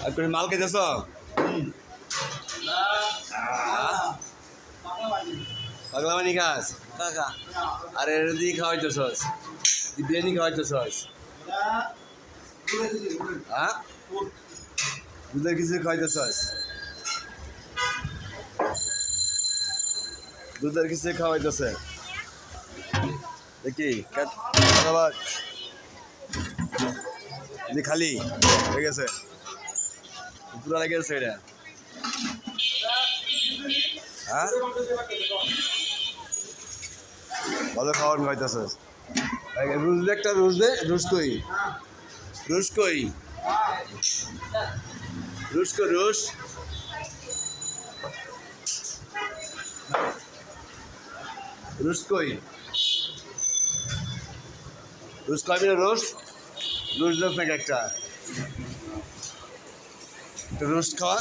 আর করে মাল খাইতেছ পাগলা মানি খাস কাকা আর এর দিয়ে খাওয়াইতেছস বিরিয়ানি খাওয়াইতেছস হ্যাঁ দুধের কিছু খাওয়াইতেছস দুধের কিছু খাওয়াইতেছে দেখি খালি হয়ে গেছে পুরা লেগে গেছে এটা হ্যাঁ ভালো খাওয়ান খাইতেছিস রুশ দে একটা রুশ দে রুশ কই রুশ কই রুশ কই রুশ রুশ কই রুশ খাবি না রুশ রুশ দেখ নাকি একটা রুশ খাওয়া